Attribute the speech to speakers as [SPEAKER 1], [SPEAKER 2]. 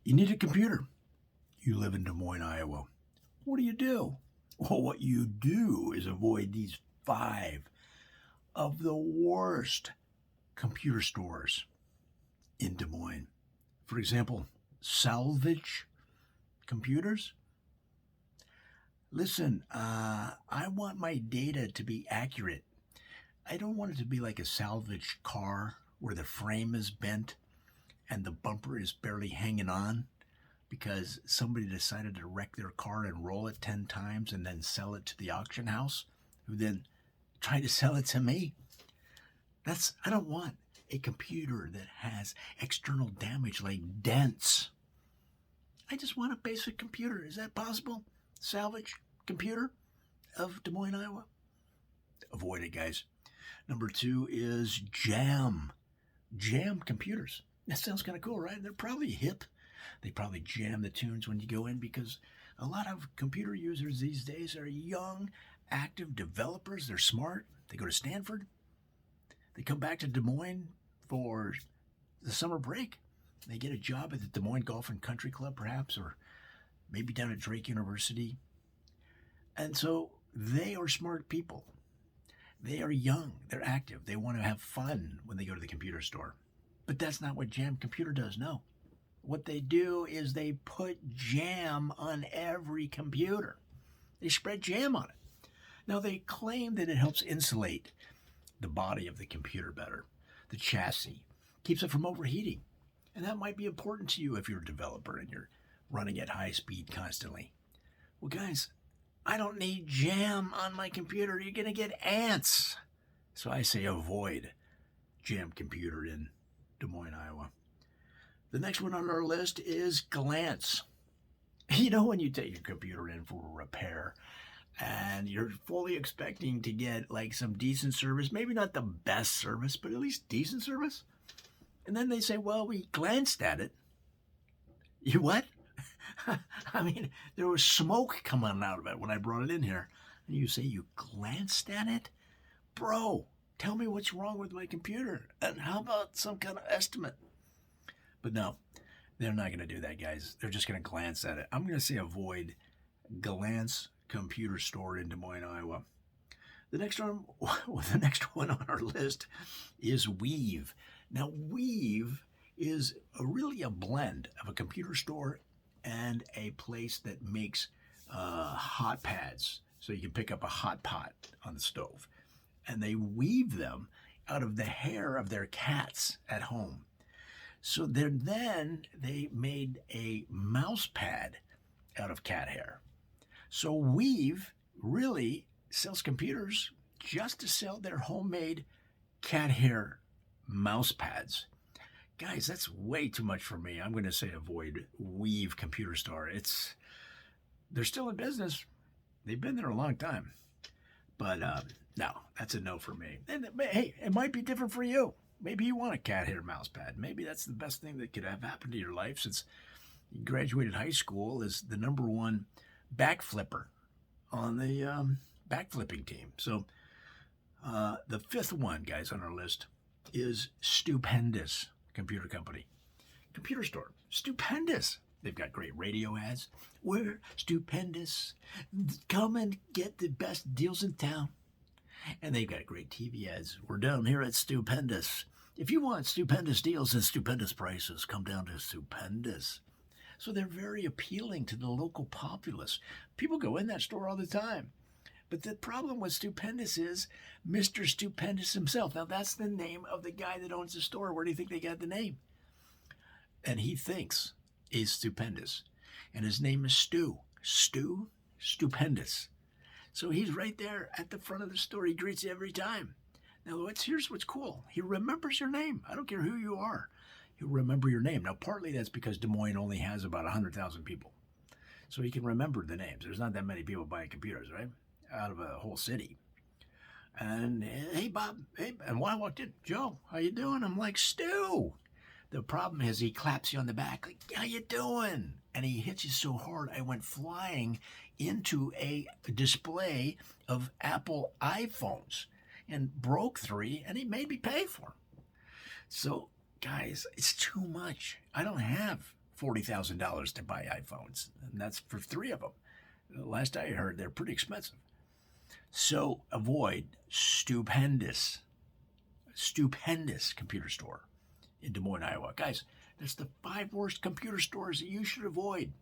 [SPEAKER 1] You need a computer. You live in Des Moines, Iowa. What do? Well, what you do is avoid these 5 of the worst computer stores in Des Moines. For example, salvage computers. Listen, I want my data to be accurate. I don't want it to be like a salvage car where the frame is bent and the bumper is barely hanging on because somebody decided to wreck their car and roll it 10 times and then sell it to the auction house, who then tried to sell it to me. I don't want a computer that has external damage like dents. I just want a basic computer. Is that possible? Salvage computer of Des Moines, Iowa? Avoid it, guys. Number 2 is jam computers. That sounds kind of cool, right? They're probably hip. They probably jam the tunes when you go in because a lot of computer users these days are young, active developers. They're smart. They go to Stanford. They come back to Des Moines for the summer break. They get a job at the Des Moines Golf and Country Club, perhaps, or maybe down at Drake University. And so they are smart people. They are young. They're active. They want to have fun when they go to the computer store. But that's not what Jam Computer does, no. What they do is they put jam on every computer. They spread jam on it. Now, they claim that it helps insulate the body of the computer better, the chassis, keeps it from overheating. And that might be important to you if you're a developer and you're running at high speed constantly. Well, guys, I don't need jam on my computer. You're going to get ants. So I say avoid Jam Computer in Des Moines, Iowa. The next one on our list is Glance. You know when you take your computer in for a repair and you're fully expecting to get like some decent service, maybe not the best service, but at least decent service. And then they say, well, we glanced at it. You what? I mean, there was smoke coming out of it when I brought it in here. And you say you glanced at it? Bro, tell me what's wrong with my computer. And how about some kind of estimate? But no, they're not going to do that, guys. They're just going to glance at it. I'm going to say avoid Glance Computer Store in Des Moines, Iowa. The next one on our list is Weave. Now, Weave is really a blend of a computer store and a place that makes hot pads. So you can pick up a hot pot on the stove. And they weave them out of the hair of their cats at home. So then they made a mouse pad out of cat hair. So Weave really sells computers just to sell their homemade cat hair mouse pads. Guys, that's way too much for me. I'm going to say avoid Weave Computer Store. They're still in business. They've been there a long time. But no, that's a no for me. And hey, it might be different for you. Maybe you want a cat hair mouse pad. Maybe that's the best thing that could have happened to your life since you graduated high school as the number 1 backflipper on the backflipping team. So the 5th one, guys, on our list is Stupendous Computer Company. Computer store. Stupendous. They've got great radio ads. We're stupendous. Come and get the best deals in town. And they've got great TV ads. We're down here at Stupendous. If you want stupendous deals and stupendous prices, come down to Stupendous. So they're very appealing to the local populace. People go in that store all the time. But the problem with Stupendous is Mr. Stupendous himself. Now, that's the name of the guy that owns the store. Where do you think they got the name? And he thinks is Stupendous. And his name is Stu. Stupendous. So he's right there at the front of the store. He greets you every time. Now, here's what's cool. He remembers your name. I don't care who you are. He'll remember your name. Now, partly that's because Des Moines only has about 100,000 people. So he can remember the names. There's not that many people buying computers, right? Out of a whole city. And, hey, Bob. Hey, and when I walked in, Joe, how you doing? I'm like, Stu. The problem is he claps you on the back, like, how you doing? And he hits you so hard, I went flying into a display of Apple iPhones and broke 3, and he made me pay for them. So, guys, it's too much. I don't have $40,000 to buy iPhones, and that's for 3 of them. Last I heard, they're pretty expensive. So avoid stupendous computer store in Des Moines, Iowa. Guys, that's the 5 worst computer stores that you should avoid.